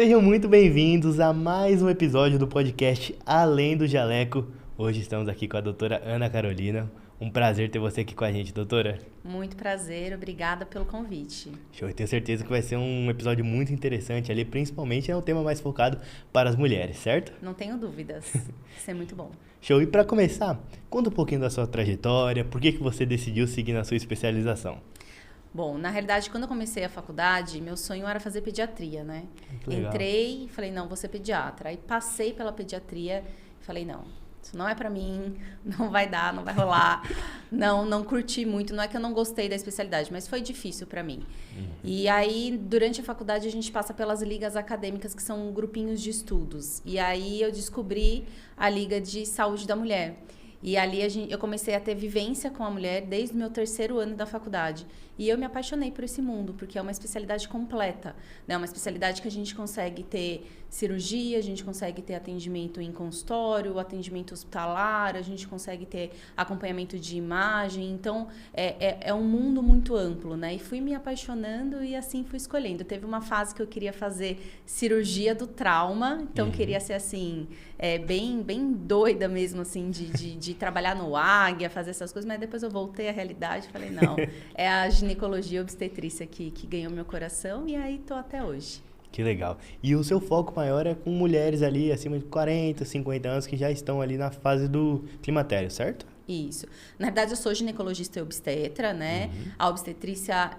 Sejam muito bem-vindos a mais um episódio do podcast Além do Jaleco. Hoje estamos aqui com a doutora Ana Carolina. Um prazer ter você aqui com a gente, doutora. Muito prazer, obrigada pelo convite. Show, eu tenho certeza que vai ser um episódio muito interessante ali, principalmente é um tema mais focado para as mulheres, certo? Não tenho dúvidas, vai ser muito bom. Show, e para começar, conta um pouquinho da sua trajetória, por que você decidiu seguir na sua especialização? Bom, na realidade, quando eu comecei a faculdade, meu sonho era fazer pediatria, né? Legal. Entrei e falei, não, vou ser pediatra. Aí passei pela pediatria e falei, não, isso não é pra mim, não vai dar, não vai rolar. Não curti muito, não é que eu não gostei da especialidade, mas foi difícil pra mim. E aí, durante a faculdade, a gente passa pelas ligas acadêmicas, que são grupinhos de estudos. E aí eu descobri a Liga de Saúde da Mulher. E ali eu comecei a ter vivência com a mulher desde o meu 3º ano da faculdade. E eu me apaixonei por esse mundo, porque é uma especialidade completa, né? Uma especialidade que a gente consegue ter cirurgia, a gente consegue ter atendimento em consultório, atendimento hospitalar, a gente consegue ter acompanhamento de imagem. Então, é um mundo muito amplo, né? E fui me apaixonando e assim fui escolhendo. Teve uma fase que eu queria fazer cirurgia do trauma, então queria ser assim, bem doida mesmo, assim, de trabalhar no Águia, fazer essas coisas, mas depois eu voltei à realidade e falei, não, é a ginecologia e obstetrícia que ganhou meu coração e aí tô até hoje. Que legal. E o seu foco maior é com mulheres ali acima de 40, 50 anos que já estão ali na fase do climatério, certo? Isso. Na verdade, eu sou ginecologista e obstetra, né? A obstetrícia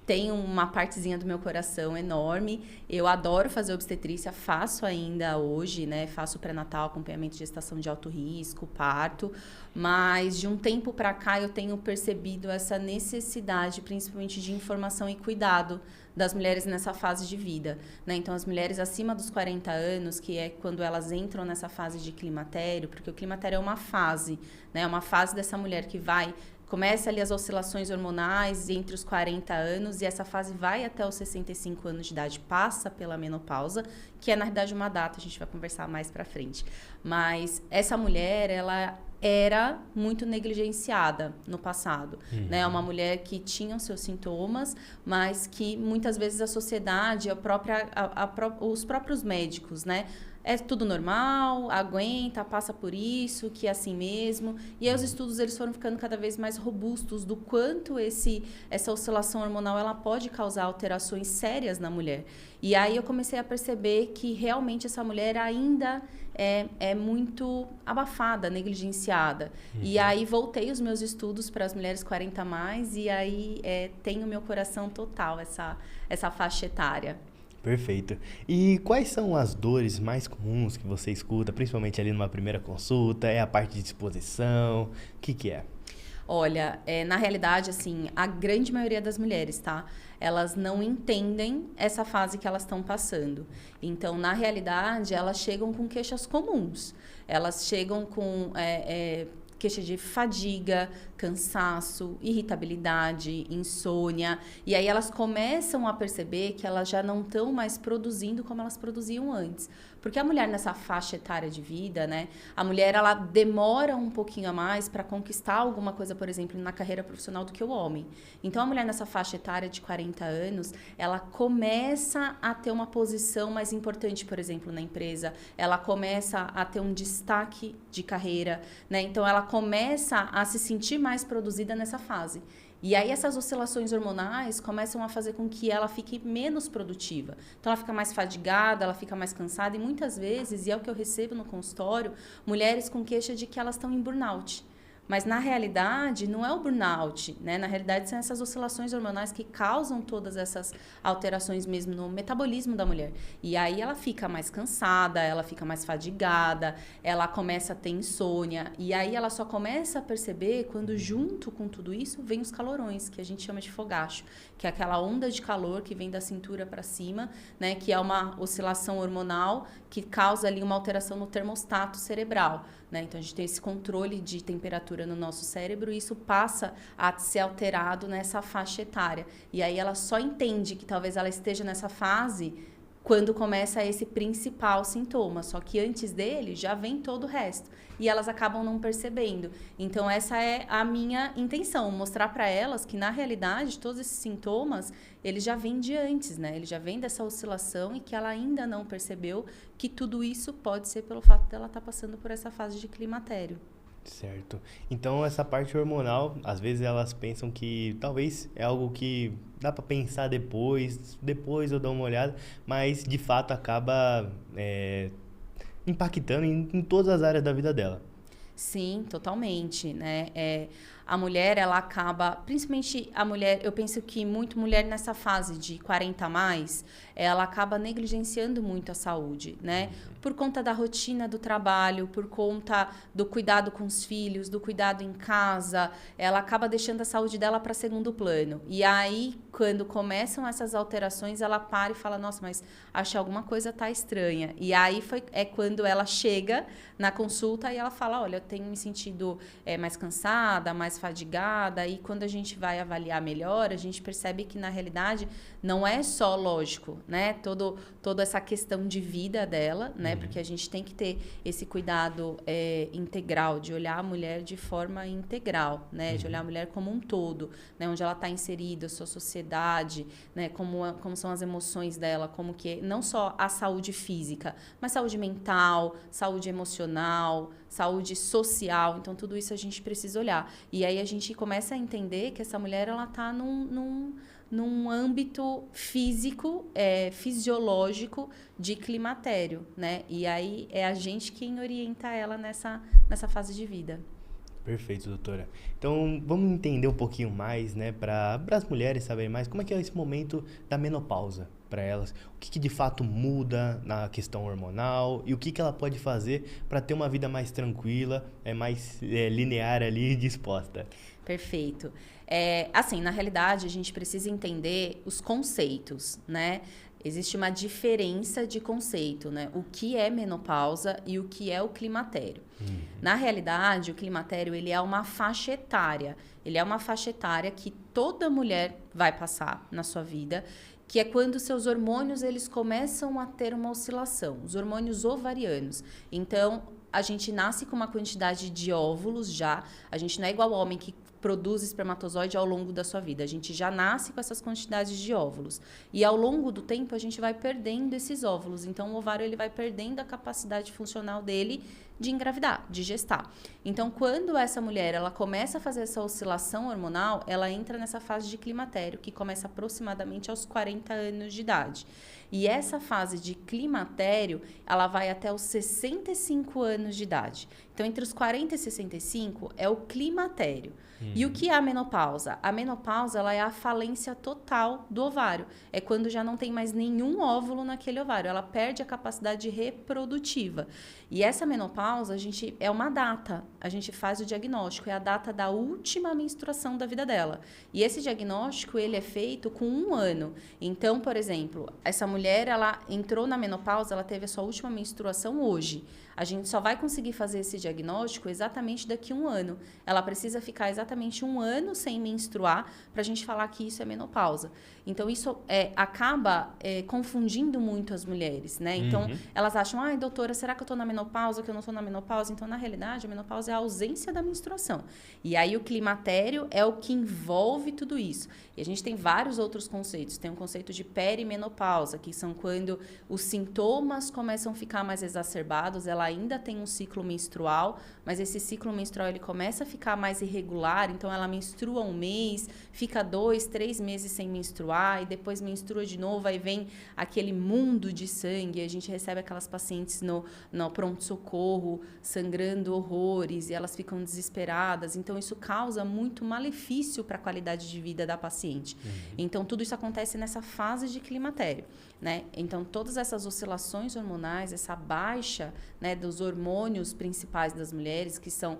tem uma partezinha do meu coração enorme. Eu adoro fazer obstetrícia, faço ainda hoje, né? Faço pré-natal, acompanhamento de gestação de alto risco, parto. Mas de um tempo para cá eu tenho percebido essa necessidade, principalmente de informação e cuidado das mulheres nessa fase de vida, né? Então, as mulheres acima dos 40 anos, que é quando elas entram nessa fase de climatério, porque o climatério é uma fase, né? É uma fase dessa mulher que começa ali as oscilações hormonais entre os 40 anos e essa fase vai até os 65 anos de idade, passa pela menopausa, que é, na verdade, uma data, a gente vai conversar mais pra frente. Mas essa mulher, ela era muito negligenciada no passado, né? Uma mulher que tinha os seus sintomas, mas que muitas vezes a sociedade, os próprios médicos, né? É tudo normal, aguenta, passa por isso, que é assim mesmo. E aí os estudos eles foram ficando cada vez mais robustos do quanto essa oscilação hormonal ela pode causar alterações sérias na mulher. E aí eu comecei a perceber que realmente essa mulher ainda é muito abafada, negligenciada. E aí voltei os meus estudos para as mulheres 40 a mais e aí tenho meu coração total essa faixa etária. Perfeito. E quais são as dores mais comuns que você escuta, principalmente ali numa primeira consulta? É a parte de disposição? O que é? Olha, na realidade, assim, a grande maioria das mulheres, tá? Elas não entendem essa fase que elas estão passando. Então, na realidade, elas chegam com queixas comuns. Elas chegam com queixa de fadiga, cansaço, irritabilidade, insônia. E aí elas começam a perceber que elas já não estão mais produzindo como elas produziam antes. Porque a mulher nessa faixa etária de vida, né? A mulher, ela demora um pouquinho a mais para conquistar alguma coisa, por exemplo, na carreira profissional do que o homem. Então, a mulher nessa faixa etária de 40 anos, ela começa a ter uma posição mais importante, por exemplo, na empresa. Ela começa a ter um destaque de carreira, né? Então, ela começa a se sentir mais produzida nessa fase. E aí essas oscilações hormonais começam a fazer com que ela fique menos produtiva. Então ela fica mais fadigada, ela fica mais cansada e muitas vezes, e é o que eu recebo no consultório, mulheres com queixa de que elas estão em burnout. Mas, na realidade, não é o burnout, né? Na realidade, são essas oscilações hormonais que causam todas essas alterações mesmo no metabolismo da mulher. E aí ela fica mais cansada, ela fica mais fadigada, ela começa a ter insônia. E aí ela só começa a perceber quando, junto com tudo isso, vem os calorões, que a gente chama de fogacho, que é aquela onda de calor que vem da cintura para cima, né? Que é uma oscilação hormonal que causa ali uma alteração no termostato cerebral, né? Então, a gente tem esse controle de temperatura no nosso cérebro e isso passa a ser alterado nessa faixa etária. E aí ela só entende que talvez ela esteja nessa fase quando começa esse principal sintoma. Só que antes dele já vem todo o resto. E elas acabam não percebendo. Então, essa é a minha intenção, mostrar para elas que, na realidade, todos esses sintomas, eles já vêm de antes, né? Ele já vem dessa oscilação e que ela ainda não percebeu que tudo isso pode ser pelo fato dela estar passando por essa fase de climatério. Certo. Então, essa parte hormonal, às vezes elas pensam que talvez é algo que dá para pensar depois eu dou uma olhada, mas de fato acaba impactando em todas as áreas da vida dela. Sim, totalmente, né? A mulher, ela acaba, principalmente a mulher, eu penso que muito mulher nessa fase de 40 a mais, ela acaba negligenciando muito a saúde, né? Por conta da rotina do trabalho, por conta do cuidado com os filhos, do cuidado em casa, ela acaba deixando a saúde dela para segundo plano. E aí, quando começam essas alterações, ela para e fala, nossa, mas acho que alguma coisa tá estranha. E aí é quando ela chega na consulta e ela fala, olha, eu tenho me sentido mais cansada, mais fadigada, e quando a gente vai avaliar melhor, a gente percebe que, na realidade, não é só lógico, né? Toda essa questão de vida dela, né? Porque a gente tem que ter esse cuidado integral, de olhar a mulher de forma integral, né? De olhar a mulher como um todo, né? Onde ela está inserida, a sua sociedade, né? Como são as emoções dela, como que não só a saúde física, mas saúde mental, saúde emocional, saúde social. Então, tudo isso a gente precisa olhar. E aí a gente começa a entender que essa mulher, ela está num âmbito físico, fisiológico de climatério, né? E aí é a gente quem orienta ela nessa fase de vida. Perfeito, doutora. Então, vamos entender um pouquinho mais, né, para as mulheres saberem mais como é que é esse momento da menopausa para elas. O que de fato muda na questão hormonal e o que ela pode fazer para ter uma vida mais tranquila, mais linear ali e disposta. Perfeito. Assim, na realidade, a gente precisa entender os conceitos, né? Existe uma diferença de conceito, né? O que é menopausa e o que é o climatério. Na realidade, o climatério, ele é uma faixa etária. Ele é uma faixa etária que toda mulher vai passar na sua vida, que é quando seus hormônios, eles começam a ter uma oscilação, os hormônios ovarianos. Então, a gente nasce com uma quantidade de óvulos já, a gente não é igual ao homem que produz espermatozoide ao longo da sua vida. A gente já nasce com essas quantidades de óvulos. E ao longo do tempo, a gente vai perdendo esses óvulos. Então, o ovário ele vai perdendo a capacidade funcional dele de engravidar, de gestar. Então, quando essa mulher ela começa a fazer essa oscilação hormonal, ela entra nessa fase de climatério, que começa aproximadamente aos 40 anos de idade. E essa fase de climatério, ela vai até os 65 anos de idade. Então, entre os 40 e 65 é o climatério. E o que é a menopausa? A menopausa, ela é a falência total do ovário. É quando já não tem mais nenhum óvulo naquele ovário. Ela perde a capacidade reprodutiva. E essa menopausa, é uma data. A gente faz o diagnóstico. É a data da última menstruação da vida dela. E esse diagnóstico, ele é feito com 1 ano. Então, por exemplo, essa mulher, ela entrou na menopausa, ela teve a sua última menstruação hoje. A gente só vai conseguir fazer esse diagnóstico exatamente daqui a 1 ano. Ela precisa ficar exatamente 1 ano sem menstruar para a gente falar que isso é menopausa. Então, isso acaba confundindo muito as mulheres, né? Então, elas acham, ai, doutora, será que eu estou na menopausa, que eu não estou na menopausa? Então, na realidade, a menopausa é a ausência da menstruação. E aí, o climatério é o que envolve tudo isso. E a gente tem vários outros conceitos. Tem um conceito de perimenopausa, que são quando os sintomas começam a ficar mais exacerbados, ela ainda tem um ciclo menstrual, mas esse ciclo menstrual ele começa a ficar mais irregular, então ela menstrua 1 mês, fica 2, 3 meses sem menstruar, e depois menstrua de novo, aí vem aquele mundo de sangue, a gente recebe aquelas pacientes no pronto-socorro, sangrando horrores, e elas ficam desesperadas, então isso causa muito malefício para a qualidade de vida da paciente. Então, tudo isso acontece nessa fase de climatério, né? Então, todas essas oscilações hormonais, essa baixa, né, dos hormônios principais das mulheres, que são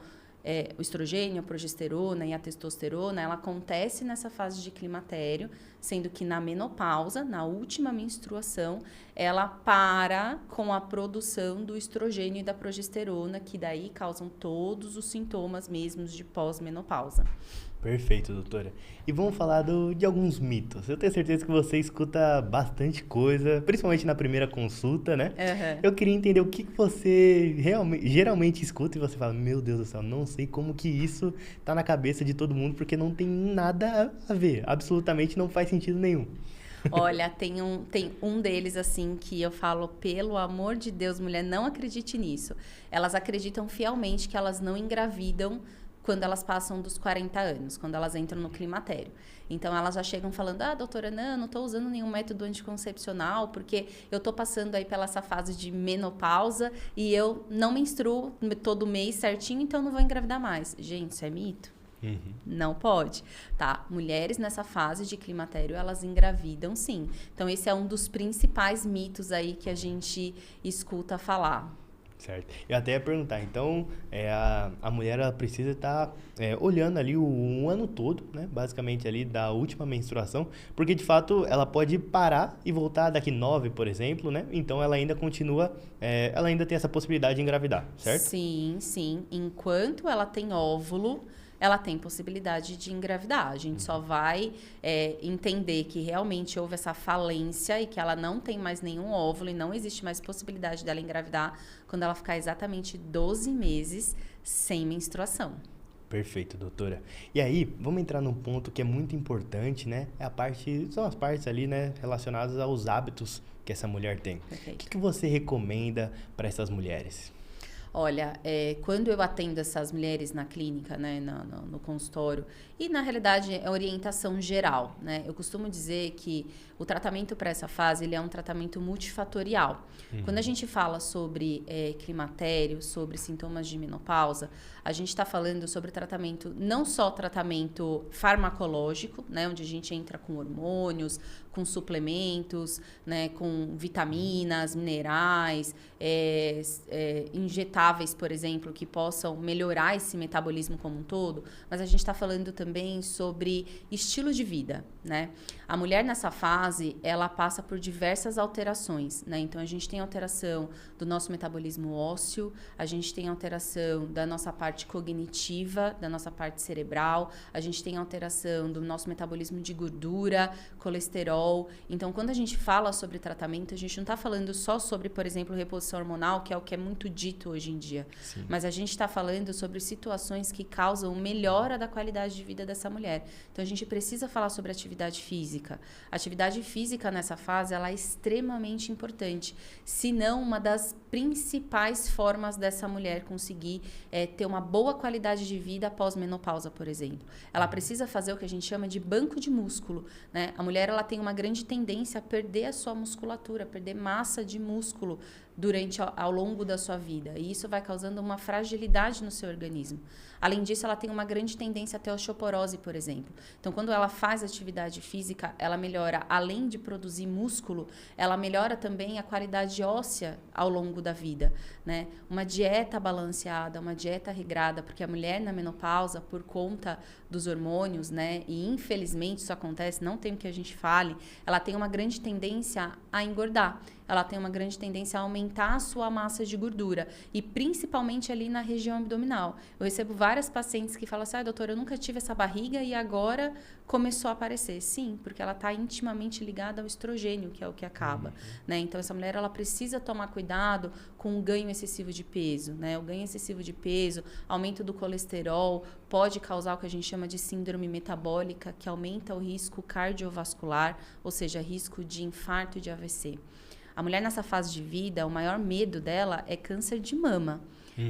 o estrogênio, a progesterona e a testosterona, ela acontece nessa fase de climatério, sendo que na menopausa, na última menstruação, ela para com a produção do estrogênio e da progesterona, que daí causam todos os sintomas mesmos de pós-menopausa. Perfeito, doutora. E vamos falar de alguns mitos. Eu tenho certeza que você escuta bastante coisa, principalmente na primeira consulta, né? Aham. Eu queria entender o que você geralmente escuta e você fala, meu Deus do céu, não sei como que isso tá na cabeça de todo mundo, porque não tem nada a ver. Absolutamente não faz sentido nenhum. Olha, tem um deles, assim, que eu falo, pelo amor de Deus, mulher, não acredite nisso. Elas acreditam fielmente que elas não engravidam quando elas passam dos 40 anos, quando elas entram no climatério. Então, elas já chegam falando, doutora, não estou usando nenhum método anticoncepcional, porque eu estou passando aí pela essa fase de menopausa e eu não menstruo todo mês certinho, então não vou engravidar mais. Gente, isso é mito? Uhum. Não pode, tá? Mulheres nessa fase de climatério, elas engravidam sim. Então, esse é um dos principais mitos aí que a gente escuta falar. Certo. Eu até ia perguntar, então, a mulher ela precisa estar olhando ali o ano todo, né? Basicamente ali da última menstruação, porque de fato ela pode parar e voltar daqui 9, por exemplo, né? Então ela ainda continua, ela ainda tem essa possibilidade de engravidar, certo? Sim, sim. Enquanto ela tem óvulo, ela tem possibilidade de engravidar. A gente só vai entender que realmente houve essa falência e que ela não tem mais nenhum óvulo e não existe mais possibilidade dela engravidar quando ela ficar exatamente 12 meses sem menstruação. Perfeito, doutora. E aí, vamos entrar num ponto que é muito importante, né? São as partes ali, né, relacionadas aos hábitos que essa mulher tem. Perfeito. O que você recomenda para essas mulheres? Olha, quando eu atendo essas mulheres na clínica, né, no consultório, e na realidade é orientação geral, né? Eu costumo dizer que o tratamento para essa fase ele é um tratamento multifatorial. Quando a gente fala sobre climatério, sobre sintomas de menopausa, a gente está falando sobre tratamento, não só tratamento farmacológico, né, onde a gente entra com hormônios, com suplementos, né, com vitaminas, minerais, injetáveis, por exemplo, que possam melhorar esse metabolismo como um todo, mas a gente está falando também sobre estilo de vida, né? A mulher nessa fase, ela passa por diversas alterações, né? Então, a gente tem alteração do nosso metabolismo ósseo, a gente tem alteração da nossa parte cognitiva, da nossa parte cerebral, a gente tem alteração do nosso metabolismo de gordura, colesterol. Então, quando a gente fala sobre tratamento, a gente não está falando só sobre, por exemplo, reposição hormonal, que é o que é muito dito hoje em dia. Sim. Mas a gente está falando sobre situações que causam melhora da qualidade de vida dessa mulher. Então, a gente precisa falar sobre atividade física. A atividade física nessa fase, ela é extremamente importante. Se não, uma das principais formas dessa mulher conseguir ter uma boa qualidade de vida após menopausa, por exemplo. Ela precisa fazer o que a gente chama de banco de músculo, né? A mulher, ela tem uma grande tendência a perder a sua musculatura, perder massa de músculo ao longo da sua vida. E isso vai causando uma fragilidade no seu organismo. Além disso, ela tem uma grande tendência a ter osteoporose, por exemplo. Então, quando ela faz atividade física, ela melhora, além de produzir músculo, ela melhora também a qualidade óssea ao longo da vida, né? Uma dieta balanceada, uma dieta regrada, porque a mulher na menopausa, por conta dos hormônios, né? E infelizmente isso acontece, não tem o que a gente fale, ela tem uma grande tendência a engordar. Ela tem uma grande tendência a aumentar a sua massa de gordura e principalmente ali na região abdominal. Eu recebo várias pacientes que falam assim, doutora, eu nunca tive essa barriga e agora começou a aparecer. Sim, porque ela está intimamente ligada ao estrogênio, que é o que acaba, né? Então, essa mulher, ela precisa tomar cuidado com o ganho excessivo de peso, né? O ganho excessivo de peso, aumento do colesterol, pode causar o que a gente chama de síndrome metabólica, que aumenta o risco cardiovascular, ou seja, risco de infarto e de AVC. A mulher nessa fase de vida, o maior medo dela é câncer de mama.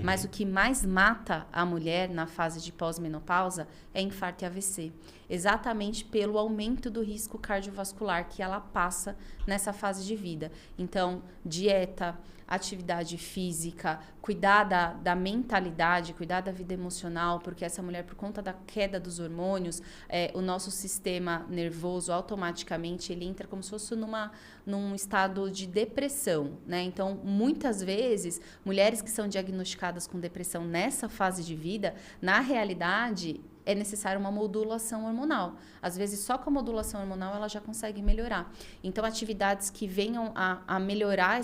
Mas o que mais mata a mulher na fase de pós-menopausa é infarto e AVC. Exatamente pelo aumento do risco cardiovascular que ela passa nessa fase de vida. Então, dieta, atividade física, cuidar da mentalidade, cuidar da vida emocional, porque essa mulher, por conta da queda dos hormônios, o nosso sistema nervoso automaticamente ele entra como se fosse num estado de depressão, né? Então, muitas vezes, mulheres que são diagnosticadas com depressão nessa fase de vida, na realidade, é necessária uma modulação hormonal. Às vezes, só com a modulação hormonal ela já consegue melhorar. Então, atividades que venham a melhorar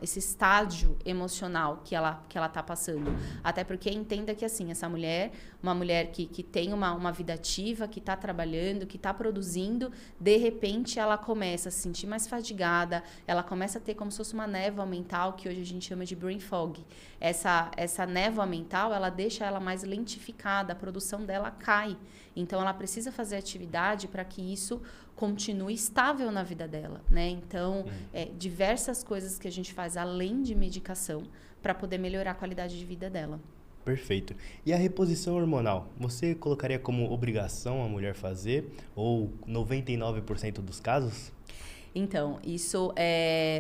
esse estágio emocional que ela está passando. Até porque entenda que, assim, essa mulher, uma mulher que tem uma vida ativa, que está trabalhando, que está produzindo, de repente ela começa a se sentir mais fadigada, ela começa a ter como se fosse uma névoa mental, que hoje a gente chama de brain fog. Essa névoa mental, ela deixa ela mais lentificada, a produção dela cai. Então, ela precisa fazer atividade para que isso continue estável na vida dela, né? Então, diversas coisas que a gente faz além de medicação para poder melhorar a qualidade de vida dela. Perfeito. E a reposição hormonal? Você colocaria como obrigação a mulher fazer? Ou 99% dos casos? Então, isso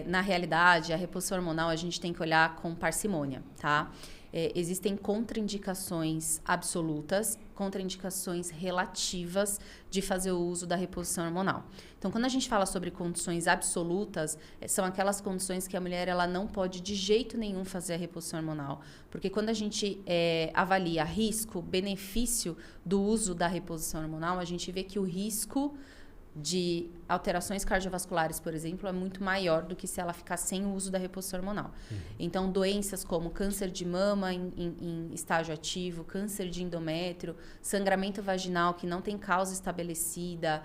na realidade, a reposição hormonal a gente tem que olhar com parcimônia, tá? Existem contraindicações absolutas, contraindicações relativas de fazer o uso da reposição hormonal. Então, quando a gente fala sobre condições absolutas, são aquelas condições que a mulher ela não pode de jeito nenhum fazer a reposição hormonal. Porque quando a gente avalia risco, benefício do uso da reposição hormonal, a gente vê que o risco de alterações cardiovasculares, por exemplo, é muito maior do que se ela ficar sem o uso da reposição hormonal. Então, doenças como câncer de mama em estágio ativo, câncer de endométrio, sangramento vaginal que não tem causa estabelecida,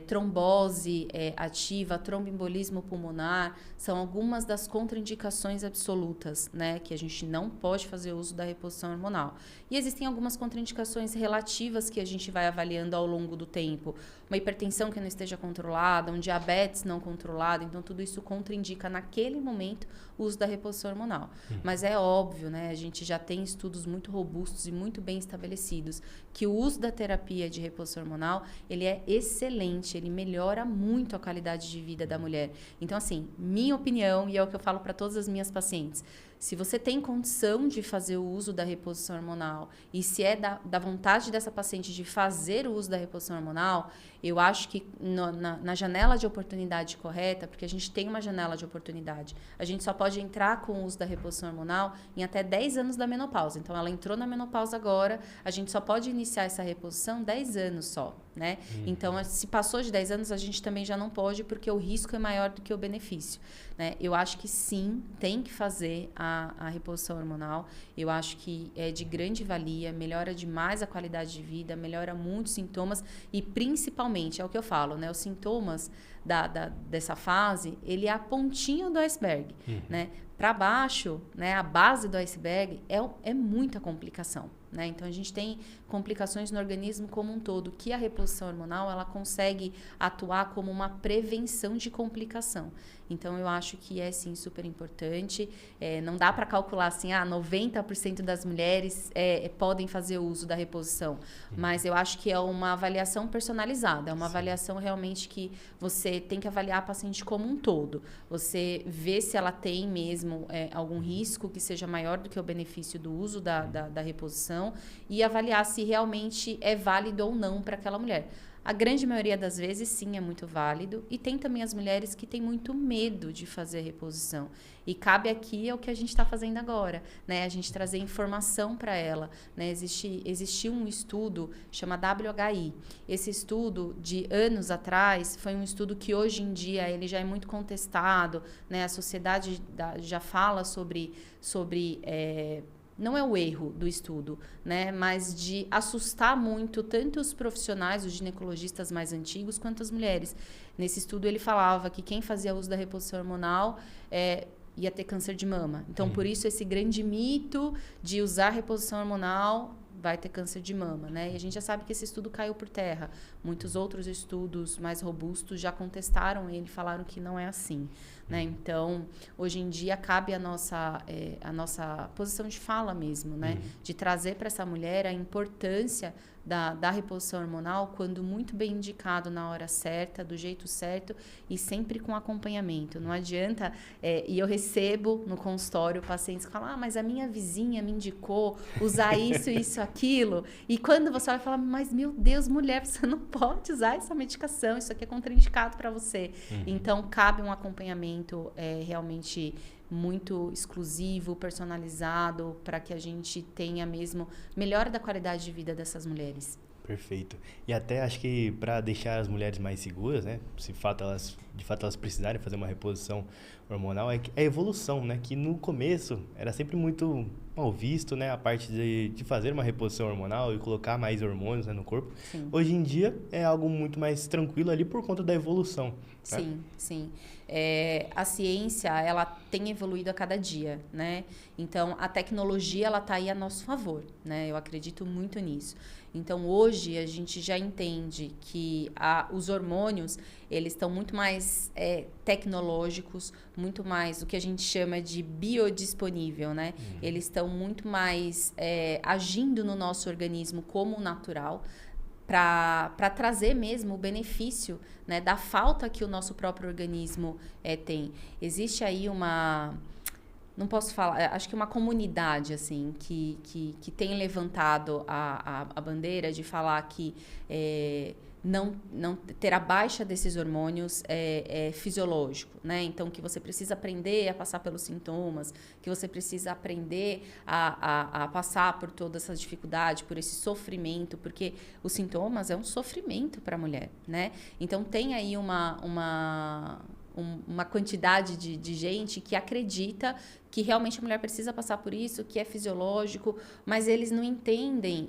trombose ativa, tromboembolismo pulmonar, são algumas das contraindicações absolutas, né, que a gente não pode fazer uso da reposição hormonal. E existem algumas contraindicações relativas que a gente vai avaliando ao longo do tempo. Uma hipertensão que não esteja controlada, um diabetes não controlado, então tudo isso contraindica naquele momento o uso da reposição hormonal. Mas é óbvio, né, a gente já tem estudos muito robustos e muito bem estabelecidos que o uso da terapia de reposição hormonal, ele é excelente, ele melhora muito a qualidade de vida da mulher. Então, assim, minha opinião, e é o que eu falo para todas as minhas pacientes, se você tem condição de fazer o uso da reposição hormonal e se é da vontade dessa paciente de fazer o uso da reposição hormonal, eu acho que na janela de oportunidade correta, porque a gente tem uma janela de oportunidade, a gente só pode entrar com o uso da reposição hormonal em até 10 anos da menopausa. Então, ela entrou na menopausa agora, a gente só pode iniciar essa reposição 10 anos só, né? Então, se passou de 10 anos, a gente também já não pode, porque o risco é maior do que o benefício, né? Eu acho que sim, tem que fazer a reposição hormonal. Eu acho que é de grande valia, melhora demais a qualidade de vida, melhora muitos sintomas e principalmente, é o que eu falo, né? Os sintomas dessa fase, ele é a pontinha do iceberg, né? Para baixo, né, a base do iceberg é muita complicação, né? Então, a gente tem complicações no organismo como um todo, que a reposição hormonal, ela consegue atuar como uma prevenção de complicação. Então, eu acho que é, sim, super importante. Não dá para calcular, assim, 90% das mulheres podem fazer o uso da reposição. Mas eu acho que é uma avaliação personalizada. É uma avaliação realmente que você tem que avaliar a paciente como um todo. Você vê se ela tem mesmo algum risco que seja maior do que o benefício do uso da reposição e avaliar se realmente é válido ou não para aquela mulher. A grande maioria das vezes, sim, é muito válido. E tem também as mulheres que têm muito medo de fazer reposição. E cabe aqui é o que a gente está fazendo agora, né? A gente trazer informação para ela, né? Existiu um estudo, chama WHI. Esse estudo, de anos atrás, foi um estudo que hoje em dia ele já é muito contestado, né? A sociedade já fala sobre não é o erro do estudo, né? Mas de assustar muito tanto os profissionais, os ginecologistas mais antigos, quanto as mulheres. Nesse estudo ele falava que quem fazia uso da reposição hormonal ia ter câncer de mama. Então, por isso, esse grande mito de usar reposição hormonal vai ter câncer de mama, né? E a gente já sabe que esse estudo caiu por terra. Muitos outros estudos mais robustos já contestaram ele, falaram que não é assim, né? Então, hoje em dia, cabe a nossa posição de fala mesmo, né? De trazer para essa mulher a importância da reposição hormonal quando muito bem indicado na hora certa, do jeito certo e sempre com acompanhamento. Não adianta, e eu recebo no consultório pacientes que falam, mas a minha vizinha me indicou usar isso, aquilo. E quando você vai falar, mas meu Deus, mulher, você não pode usar essa medicação, isso aqui é contraindicado para você. Então, cabe um acompanhamento tratamento realmente muito exclusivo, personalizado, para que a gente tenha mesmo melhora da qualidade de vida dessas mulheres. Perfeito. E até acho que para deixar as mulheres mais seguras, né? Se de fato elas precisarem fazer uma reposição hormonal, é a evolução, né? Que no começo era sempre muito mal visto, né? A parte de fazer uma reposição hormonal e colocar mais hormônios, né, no corpo. Sim. Hoje em dia é algo muito mais tranquilo ali por conta da evolução. Tá? Sim, sim. A ciência, ela tem evoluído a cada dia, né? Então, a tecnologia, ela tá aí a nosso favor, né? Eu acredito muito nisso. Então, hoje, a gente já entende que os hormônios, eles estão muito mais tecnológicos, muito mais o que a gente chama de biodisponível, né? Eles estão muito mais agindo no nosso organismo como natural, para trazer mesmo o benefício, né, da falta que o nosso próprio organismo tem. Existe aí não posso falar, acho que uma comunidade assim que tem levantado a bandeira de falar que não ter a baixa desses hormônios é fisiológico, né? Então, que você precisa aprender a passar pelos sintomas, que você precisa aprender a passar por toda essa dificuldade, por esse sofrimento, porque os sintomas é um sofrimento para a mulher, né? Então, tem aí uma quantidade de gente que acredita que realmente a mulher precisa passar por isso, que é fisiológico, mas eles não entendem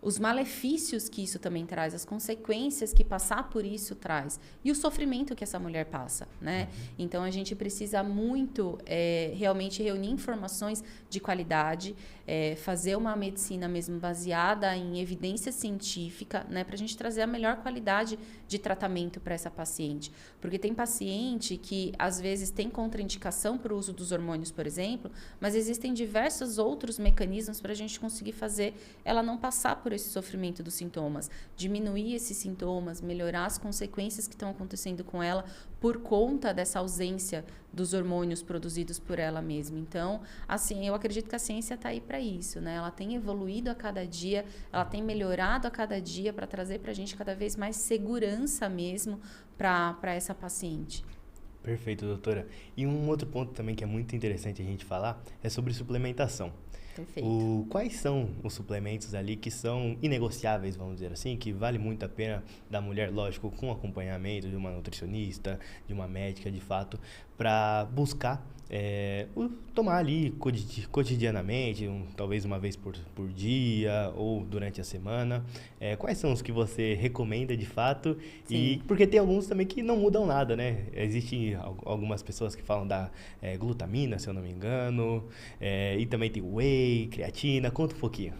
os malefícios que isso também traz, as consequências que passar por isso traz e o sofrimento que essa mulher passa, né? Então, a gente precisa muito realmente reunir informações de qualidade, fazer uma medicina mesmo baseada em evidência científica, né? Para a gente trazer a melhor qualidade de tratamento para essa paciente. Porque tem paciente que, às vezes, tem contraindicação para o uso dos hormônios, por exemplo, mas existem diversos outros mecanismos para a gente conseguir fazer ela não passar por esse sofrimento dos sintomas, diminuir esses sintomas, melhorar as consequências que estão acontecendo com ela por conta dessa ausência dos hormônios produzidos por ela mesma. Então, assim, eu acredito que a ciência está aí para isso, né? Ela tem evoluído a cada dia, ela tem melhorado a cada dia para trazer para a gente cada vez mais segurança mesmo para essa paciente. Perfeito, doutora. E um outro ponto também que é muito interessante a gente falar é sobre suplementação. Perfeito. Quais são os suplementos ali que são inegociáveis, vamos dizer assim, que vale muito a pena da mulher, lógico, com acompanhamento de uma nutricionista, de uma médica, de fato, para buscar tomar ali cotidianamente, talvez uma vez por dia ou durante a semana. Quais são os que você recomenda de fato? Sim. E porque tem alguns também que não mudam nada, né? Existem algumas pessoas que falam da glutamina, se eu não me engano, e também tem whey, creatina. Conta um pouquinho.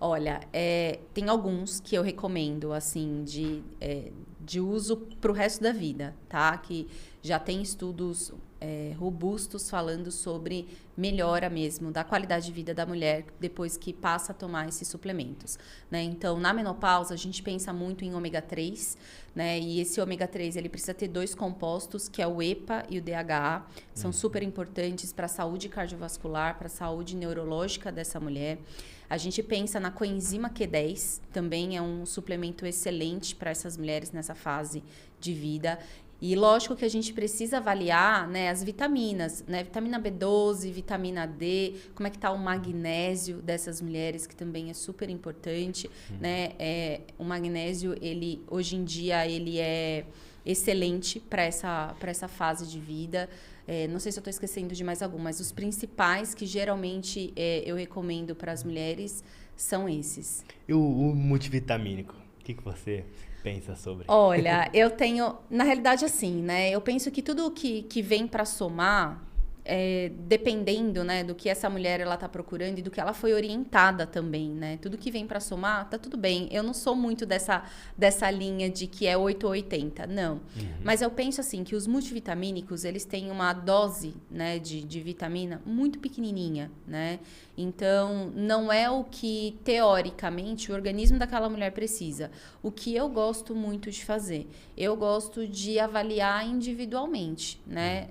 Olha, tem alguns que eu recomendo, assim, de uso para o resto da vida, tá? Que já tem estudos robustos falando sobre melhora mesmo da qualidade de vida da mulher depois que passa a tomar esses suplementos, né? Então, na menopausa, a gente pensa muito em ômega 3, né? E esse ômega 3, ele precisa ter 2 compostos, que é o EPA e o DHA. São super importantes para a saúde cardiovascular, para a saúde neurológica dessa mulher. A gente pensa na coenzima Q10, também é um suplemento excelente para essas mulheres nessa fase de vida. E lógico que a gente precisa avaliar, né, as vitaminas, né, vitamina B12, vitamina D, como é que está o magnésio dessas mulheres, que também é super importante, né? O magnésio, ele hoje em dia, ele é excelente para essa fase de vida. Não sei se eu estou esquecendo de mais algum, mas os principais que geralmente eu recomendo para as mulheres são esses. E o multivitamínico? O que você pensa sobre? Olha, eu tenho... Na realidade, assim, né? Eu penso que tudo que vem para somar... dependendo, né, do que essa mulher ela tá procurando e do que ela foi orientada também, né? Tudo que vem para somar, tá tudo bem. Eu não sou muito dessa linha de que é 8 ou 80, não. Mas eu penso assim, que os multivitamínicos, eles têm uma dose, né, de vitamina muito pequenininha, né? Então, não é o que, teoricamente, o organismo daquela mulher precisa. O que eu gosto muito de fazer? Eu gosto de avaliar individualmente, né?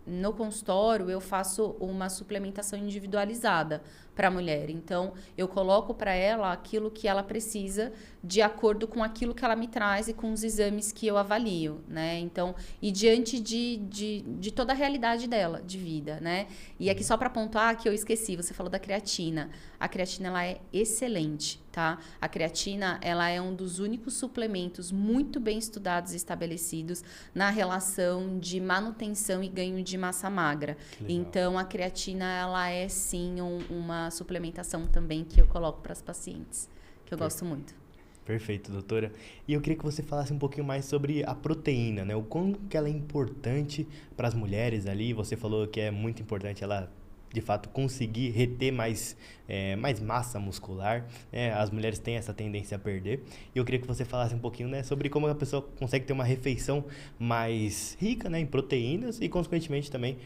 no consultório, eu faço uma suplementação individualizada para a mulher. Então, eu coloco para ela aquilo que ela precisa de acordo com aquilo que ela me traz e com os exames que eu avalio, né? Então, e diante de toda a realidade dela, de vida, né? E aqui só para pontuar que eu esqueci, você falou da creatina. A creatina, ela é excelente, tá? A creatina, ela é um dos únicos suplementos muito bem estudados e estabelecidos na relação de manutenção e ganho de massa magra. Então, a creatina, ela é sim uma suplementação também que eu coloco para as pacientes, que eu gosto muito. Perfeito, doutora. E eu queria que você falasse um pouquinho mais sobre a proteína, né? O quanto que ela é importante para as mulheres ali. Você falou que é muito importante ela, de fato, conseguir reter mais massa muscular, né? As mulheres têm essa tendência a perder. E eu queria que você falasse um pouquinho, né, sobre como a pessoa consegue ter uma refeição mais rica, né, em proteínas e, consequentemente, também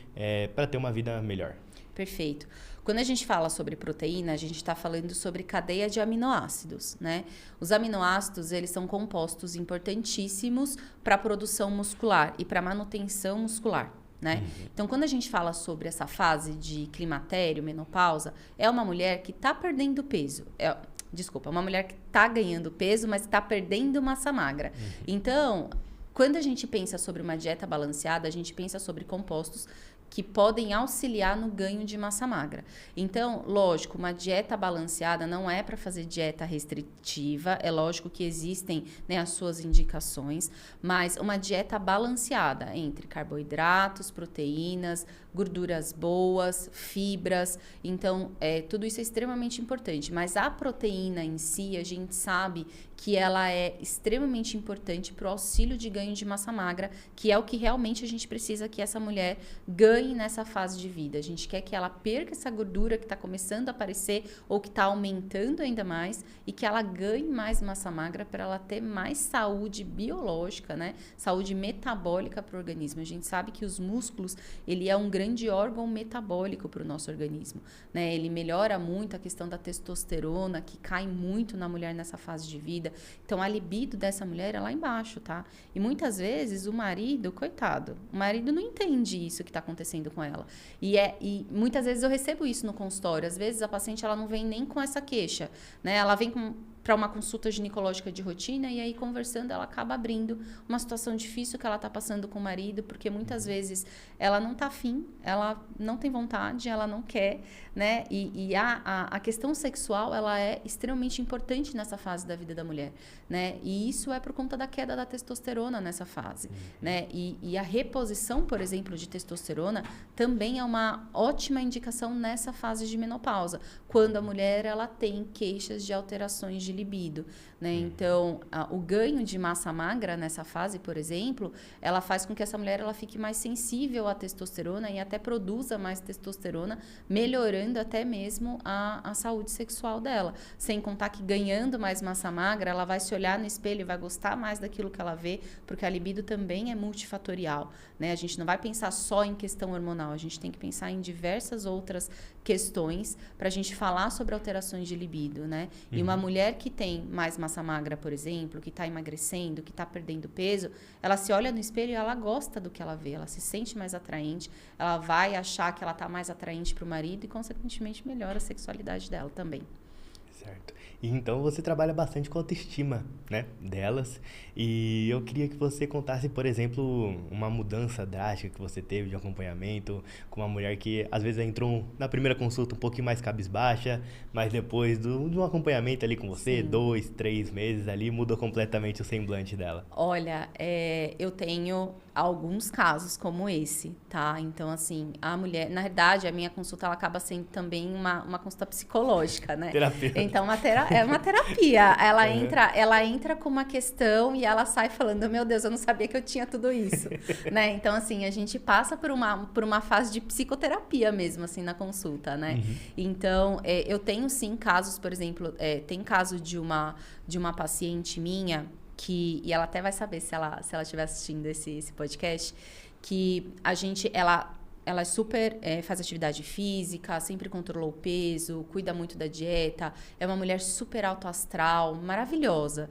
para ter uma vida melhor. Perfeito. Quando a gente fala sobre proteína, a gente está falando sobre cadeia de aminoácidos, né? Os aminoácidos, eles são compostos importantíssimos para a produção muscular e para a manutenção muscular, né? Então, quando a gente fala sobre essa fase de climatério, menopausa, é uma mulher que está perdendo peso. Uma mulher que está ganhando peso, mas está perdendo massa magra. Então, quando a gente pensa sobre uma dieta balanceada, a gente pensa sobre compostos que podem auxiliar no ganho de massa magra. Então, lógico, uma dieta balanceada não é para fazer dieta restritiva, é lógico que existem, né, as suas indicações, mas uma dieta balanceada entre carboidratos, proteínas, gorduras boas, fibras, então, tudo isso é extremamente importante, mas a proteína em si, a gente sabe que ela é extremamente importante para o auxílio de ganho de massa magra, que é o que realmente a gente precisa que essa mulher ganhe nessa fase de vida. A gente quer que ela perca essa gordura que está começando a aparecer ou que está aumentando ainda mais e que ela ganhe mais massa magra para ela ter mais saúde biológica, né? Saúde metabólica para o organismo. A gente sabe que os músculos, ele é um grande órgão metabólico para o nosso organismo, né? Ele melhora muito a questão da testosterona, que cai muito na mulher nessa fase de vida. Então, a libido dessa mulher é lá embaixo, tá? E muitas vezes o marido, coitado, o marido não entende isso que está acontecendo com ela. E muitas vezes eu recebo isso no consultório. Às vezes a paciente ela não vem nem com essa queixa, né? Ela vem para uma consulta ginecológica de rotina e aí conversando ela acaba abrindo uma situação difícil que ela está passando com o marido, porque muitas vezes ela não está afim, ela não tem vontade, ela não quer, né? E a questão sexual, ela é extremamente importante nessa fase da vida da mulher, né? E isso é por conta da queda da testosterona nessa fase, né? E a reposição, por exemplo, de testosterona também é uma ótima indicação nessa fase de menopausa, quando a mulher ela tem queixas de alterações de libido, né? Então, o ganho de massa magra nessa fase, por exemplo, ela faz com que essa mulher ela fique mais sensível à testosterona e até produza mais testosterona, melhorando até mesmo a saúde sexual dela. Sem contar que ganhando mais massa magra, ela vai se olhar no espelho e vai gostar mais daquilo que ela vê, porque a libido também é multifatorial, né? A gente não vai pensar só em questão hormonal, a gente tem que pensar em diversas outras questões para a gente falar sobre alterações de libido, né? E uma mulher que tem mais massa magra, por exemplo, que está emagrecendo, que está perdendo peso, ela se olha no espelho e ela gosta do que ela vê, ela se sente mais atraente, ela vai achar que ela está mais atraente para o marido e, consequentemente, melhora a sexualidade dela também. Certo. E então você trabalha bastante com a autoestima, né, delas. E eu queria que você contasse, por exemplo, uma mudança drástica que você teve de acompanhamento com uma mulher que às vezes entrou na primeira consulta um pouquinho mais cabisbaixa, mas depois de um acompanhamento ali com você, 2, 3 meses ali, mudou completamente o semblante dela. Olha, eu tenho alguns casos como esse, tá? Então, assim, a mulher... Na verdade, a minha consulta ela acaba sendo também uma consulta psicológica, né? Terapia. Então, é uma terapia. Ela entra com uma questão e ela sai falando, meu Deus, eu não sabia que eu tinha tudo isso, né? Então, assim, a gente passa por uma fase de psicoterapia mesmo, assim, na consulta, né? Então, eu tenho, sim, casos, por exemplo, tem caso de uma paciente minha e ela até vai saber se ela estiver assistindo esse podcast, que ela é super, faz atividade física, sempre controlou o peso, cuida muito da dieta, é uma mulher super autoastral, maravilhosa.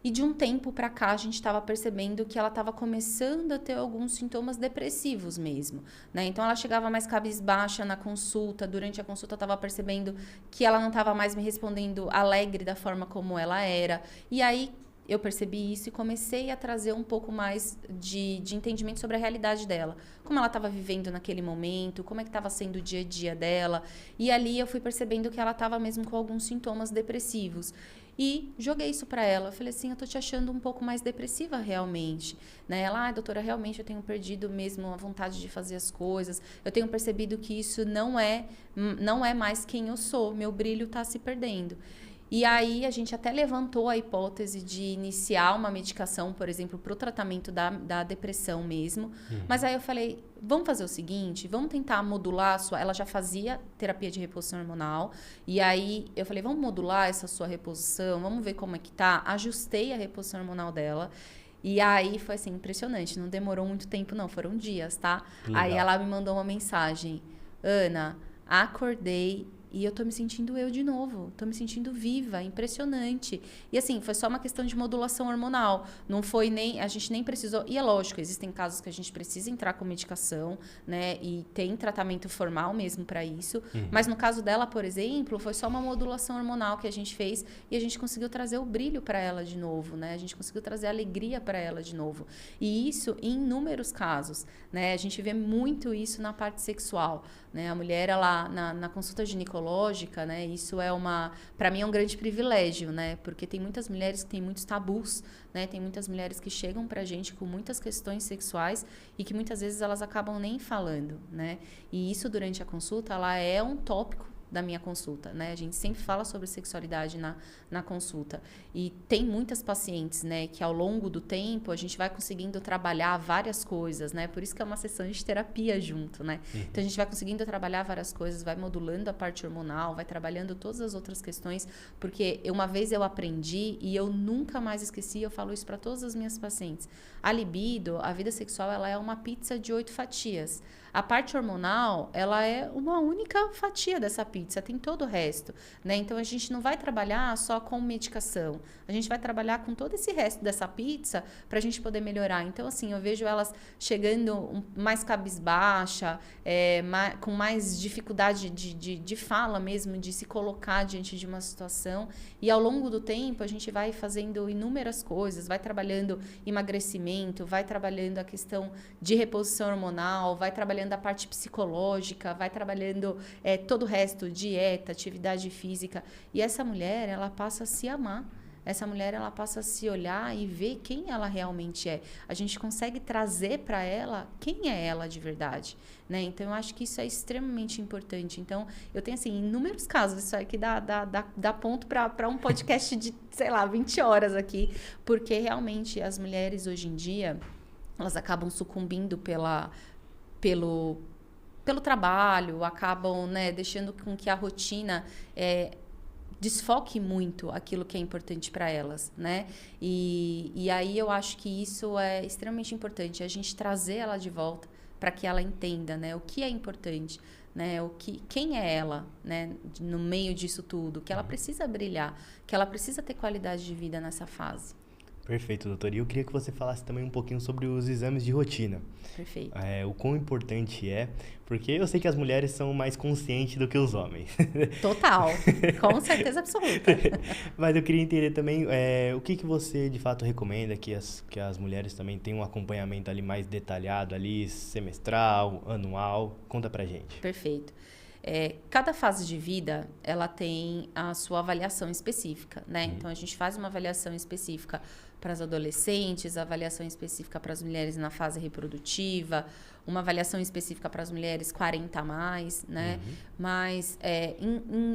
E de um tempo para cá, a gente estava percebendo que ela estava começando a ter alguns sintomas depressivos mesmo, né? Então, ela chegava mais cabisbaixa na consulta. Durante a consulta, eu estava percebendo que ela não estava mais me respondendo alegre da forma como ela era. E aí, eu percebi isso e comecei a trazer um pouco mais de entendimento sobre a realidade dela. Como ela estava vivendo naquele momento, como é que estava sendo o dia a dia dela. E ali, eu fui percebendo que ela estava mesmo com alguns sintomas depressivos. E joguei isso para ela. Eu falei assim, eu tô te achando um pouco mais depressiva realmente, né? Ela, doutora, realmente eu tenho perdido mesmo a vontade de fazer as coisas. Eu tenho percebido que isso não é mais quem eu sou. Meu brilho tá se perdendo. E aí a gente até levantou a hipótese de iniciar uma medicação, por exemplo, para o tratamento da depressão mesmo. Mas aí eu falei, vamos fazer o seguinte, vamos tentar modular a sua... Ela já fazia terapia de reposição hormonal. E aí eu falei, vamos modular essa sua reposição, vamos ver como é que tá. Ajustei a reposição hormonal dela. E aí foi assim, impressionante. Não demorou muito tempo, não. Foram dias, tá? Legal. Aí ela me mandou uma mensagem. Ana, acordei e eu tô me sentindo eu de novo. Tô me sentindo viva, impressionante. E assim, foi só uma questão de modulação hormonal. Não foi nem... A gente nem precisou... E é lógico, existem casos que a gente precisa entrar com medicação, né? E tem tratamento formal mesmo para isso. Mas no caso dela, por exemplo, foi só uma modulação hormonal que a gente fez e a gente conseguiu trazer o brilho para ela de novo, né? A gente conseguiu trazer alegria para ela de novo. E isso em inúmeros casos, né? A gente vê muito isso na parte sexual, né? A mulher, ela, na consulta ginecológica, né? Isso é para mim é um grande privilégio, né? Porque tem muitas mulheres que têm muitos tabus, né? Tem muitas mulheres que chegam pra gente com muitas questões sexuais e que muitas vezes elas acabam nem falando, né? E isso durante a consulta, ela é um tópico da minha consulta, né? A gente sempre fala sobre sexualidade na consulta. E tem muitas pacientes, né, que ao longo do tempo a gente vai conseguindo trabalhar várias coisas, né? Por isso que é uma sessão de terapia junto, né? Então a gente vai conseguindo trabalhar várias coisas, vai modulando a parte hormonal, vai trabalhando todas as outras questões, porque uma vez eu aprendi e eu nunca mais esqueci, eu falo isso para todas as minhas pacientes. A libido, a vida sexual, ela é uma pizza de 8 fatias. A parte hormonal, ela é uma única fatia dessa pizza, tem todo o resto, né? Então, a gente não vai trabalhar só com medicação, a gente vai trabalhar com todo esse resto dessa pizza para a gente poder melhorar. Então, assim, eu vejo elas chegando mais cabisbaixa, com mais dificuldade de fala mesmo, de se colocar diante de uma situação. E ao longo do tempo, a gente vai fazendo inúmeras coisas, vai trabalhando emagrecimento, vai trabalhando a questão de reposição hormonal, vai trabalhando a parte psicológica, vai trabalhando todo o resto, dieta, atividade física. E essa mulher, ela passa a se amar. Essa mulher, ela passa a se olhar e ver quem ela realmente é. A gente consegue trazer para ela quem é ela de verdade, né? Então, eu acho que isso é extremamente importante. Então, eu tenho, assim, inúmeros casos. Isso aqui dá ponto para um podcast de, sei lá, 20 horas aqui. Porque, realmente, as mulheres, hoje em dia, elas acabam sucumbindo pelo trabalho, acabam, né, deixando com que a rotina desfoque muito aquilo que é importante para elas, né? E aí eu acho que isso é extremamente importante, a gente trazer ela de volta para que ela entenda, né, o que é importante, né, quem é ela, né, no meio disso tudo, que ela precisa brilhar, que ela precisa ter qualidade de vida nessa fase. Perfeito, doutor. E eu queria que você falasse também um pouquinho sobre os exames de rotina. Perfeito. O quão importante é, porque eu sei que as mulheres são mais conscientes do que os homens. Total, com certeza absoluta. Mas eu queria entender também o que você de fato recomenda que as mulheres também tenham um acompanhamento ali mais detalhado, ali semestral, anual. Conta pra gente. Perfeito. Cada fase de vida, ela tem a sua avaliação específica, né? Então, a gente faz uma avaliação específica para as adolescentes, avaliação específica para as mulheres na fase reprodutiva, uma avaliação específica para as mulheres 40 a mais, né? Mas,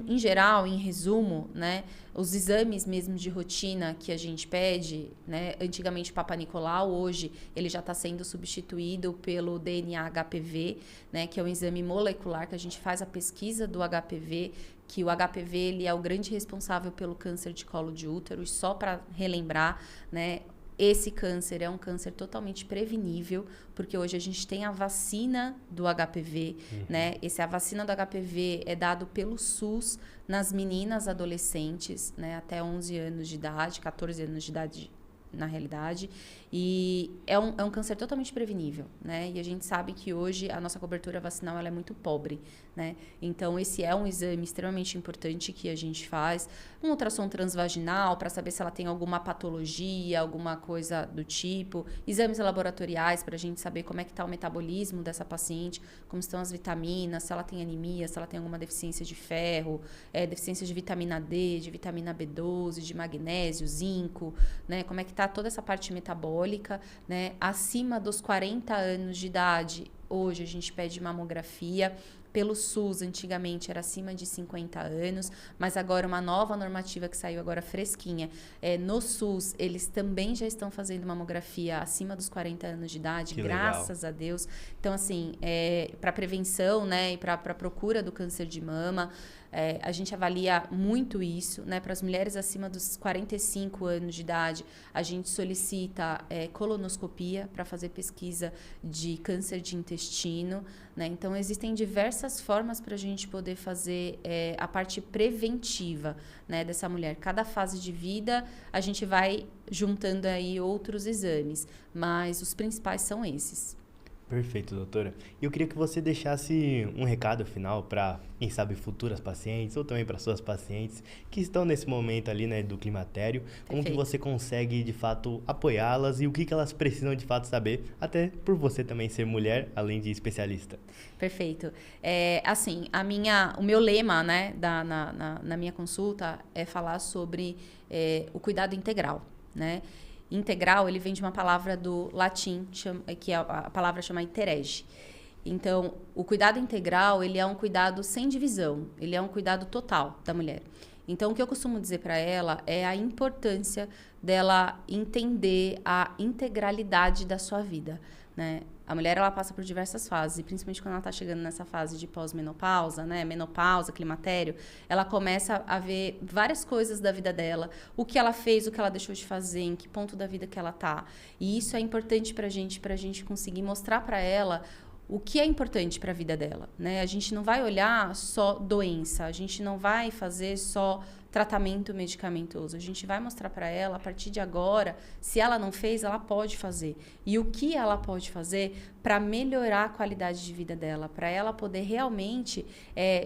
em geral, em resumo, né? Os exames mesmo de rotina que a gente pede, né? Antigamente o Papa Nicolau, hoje ele já está sendo substituído pelo DNA HPV, né? Que é um exame molecular que a gente faz a pesquisa do HPV, que o HPV ele é o grande responsável pelo câncer de colo de útero. E só para relembrar, né? esse câncer é um câncer totalmente prevenível, porque hoje a gente tem a vacina do HPV, né? A vacina do HPV é dado pelo SUS nas meninas adolescentes, né? Até 11 anos de idade, 14 anos de idade, na realidade, e é um câncer totalmente prevenível, né? E a gente sabe que hoje a nossa cobertura vacinal ela é muito pobre, né? Então, esse é um exame extremamente importante que a gente faz, um ultrassom transvaginal para saber se ela tem alguma patologia, alguma coisa do tipo, exames laboratoriais para a gente saber como é que está o metabolismo dessa paciente, como estão as vitaminas, se ela tem anemia, se ela tem alguma deficiência de ferro, deficiência de vitamina D, de vitamina B12, de magnésio, zinco, né? Como é que está toda essa parte metabólica, né? Acima dos 40 anos de idade, hoje a gente pede mamografia. Pelo SUS, antigamente era acima de 50 anos, mas agora uma nova normativa que saiu agora fresquinha. No SUS, eles também já estão fazendo mamografia acima dos 40 anos de idade, graças a Deus. Então, assim, para prevenção, né, e para procura do câncer de mama, a gente avalia muito isso, né? Para as mulheres acima dos 45 anos de idade, a gente solicita colonoscopia para fazer pesquisa de câncer de intestino, né? Então, existem diversas formas para a gente poder fazer a parte preventiva, né, dessa mulher. Cada fase de vida, a gente vai juntando aí outros exames, mas os principais são esses. Perfeito, doutora. E eu queria que você deixasse um recado final para, quem sabe, futuras pacientes ou também para suas pacientes que estão nesse momento ali, né, do climatério. Perfeito. Como que você consegue, de fato, apoiá-las e o que elas precisam, de fato, saber, até por você também ser mulher, além de especialista. Perfeito. Assim, o meu lema, né, na minha consulta é falar sobre o cuidado integral, né? Integral, ele vem de uma palavra do latim, que a palavra chama interege. Então, o cuidado integral, ele é um cuidado sem divisão, ele é um cuidado total da mulher. Então, o que eu costumo dizer para ela é a importância dela entender a integralidade da sua vida, né? A mulher, ela passa por diversas fases, e principalmente quando ela está chegando nessa fase de pós-menopausa, né? Menopausa, climatério, ela começa a ver várias coisas da vida dela, o que ela fez, o que ela deixou de fazer, em que ponto da vida que ela tá. E isso é importante pra gente conseguir mostrar para ela o que é importante para a vida dela, né? A gente não vai olhar só doença, a gente não vai fazer só tratamento medicamentoso. A gente vai mostrar para ela, a partir de agora, se ela não fez, ela pode fazer. E o que ela pode fazer para melhorar a qualidade de vida dela, para ela poder realmente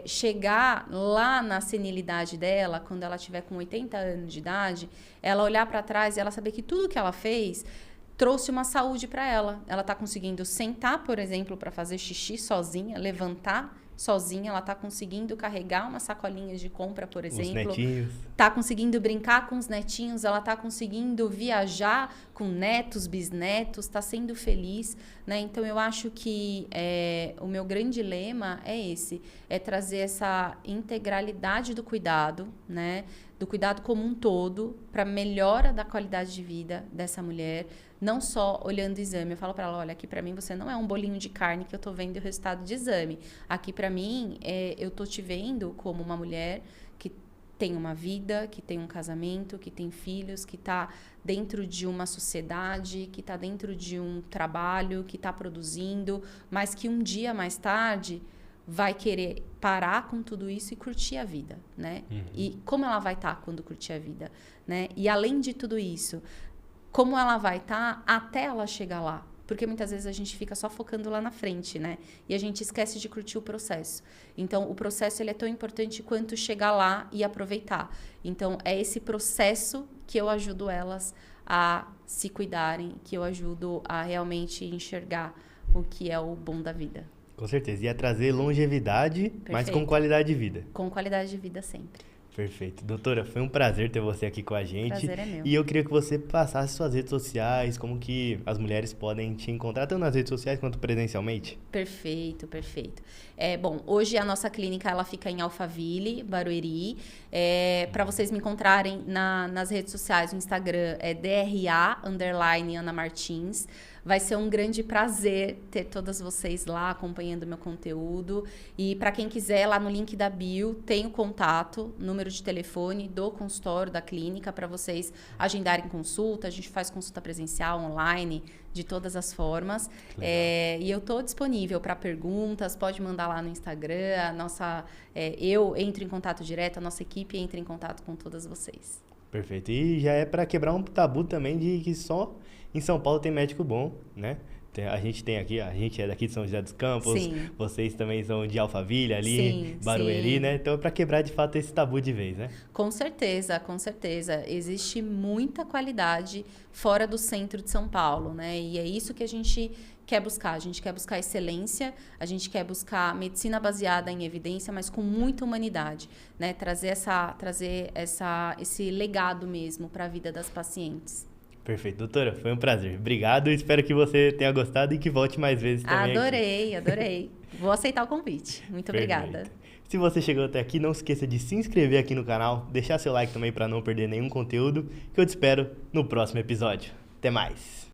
chegar lá na senilidade dela, quando ela tiver com 80 anos de idade, ela olhar para trás e ela saber que tudo que ela fez trouxe uma saúde para ela. Ela está conseguindo sentar, por exemplo, para fazer xixi sozinha, levantar sozinha, ela está conseguindo carregar uma sacolinha de compra, por exemplo. Os netinhos. Está conseguindo brincar com os netinhos, ela está conseguindo viajar com netos, bisnetos, está sendo feliz, né? Então, eu acho que o meu grande lema é esse, é trazer essa integralidade do cuidado, né? Do cuidado como um todo, para melhora da qualidade de vida dessa mulher, não só olhando o exame. Eu falo para ela, olha, aqui para mim você não é um bolinho de carne que eu tô vendo o resultado de exame. Aqui para mim, eu tô te vendo como uma mulher que tem uma vida, que tem um casamento, que tem filhos, que está dentro de uma sociedade, que está dentro de um trabalho, que está produzindo, mas que um dia mais tarde vai querer parar com tudo isso e curtir a vida, né? Uhum. E como ela vai estar quando curtir a vida, né? E além de tudo isso, como ela vai estar até ela chegar lá? Porque muitas vezes a gente fica só focando lá na frente, né? E a gente esquece de curtir o processo. Então, o processo ele é tão importante quanto chegar lá e aproveitar. Então, é esse processo que eu ajudo elas a se cuidarem, que eu ajudo a realmente enxergar o que é o bom da vida. Com certeza. E a trazer longevidade, perfeito, mas com qualidade de vida. Com qualidade de vida sempre. Perfeito. Doutora, foi um prazer ter você aqui com a gente. Prazer é meu. E eu queria que você passasse suas redes sociais, como que as mulheres podem te encontrar, tanto nas redes sociais quanto presencialmente. Perfeito, perfeito. Bom, hoje a nossa clínica ela fica em Alphaville, Barueri. Para vocês me encontrarem nas redes sociais, o Instagram é DRA_Ana Martins. Vai ser um grande prazer ter todas vocês lá acompanhando o meu conteúdo. E para quem quiser, lá no link da bio, tem o contato, número de telefone do consultório, da clínica, para vocês agendarem consulta. A gente faz consulta presencial, online, de todas as formas. E eu estou disponível para perguntas, pode mandar lá no Instagram. Eu entro em contato direto, a nossa equipe entra em contato com todas vocês. Perfeito. E já é para quebrar um tabu também de que só em São Paulo tem médico bom, né? A gente tem aqui, a gente é daqui de São José dos Campos, Sim. Vocês também são de Alphaville ali, Sim, Barueri, sim. né? Então é para quebrar de fato esse tabu de vez, né? Com certeza, com certeza. Existe muita qualidade fora do centro de São Paulo, né? E é isso que a gente quer buscar. A gente quer buscar excelência, a gente quer buscar medicina baseada em evidência, mas com muita humanidade, né? Trazer esse legado mesmo para a vida das pacientes. Perfeito, doutora, foi um prazer. Obrigado, espero que você tenha gostado e que volte mais vezes também. Adorei. Vou aceitar o convite. Muito obrigada. Se você chegou até aqui, não esqueça de se inscrever aqui no canal, deixar seu like também para não perder nenhum conteúdo, que eu te espero no próximo episódio. Até mais!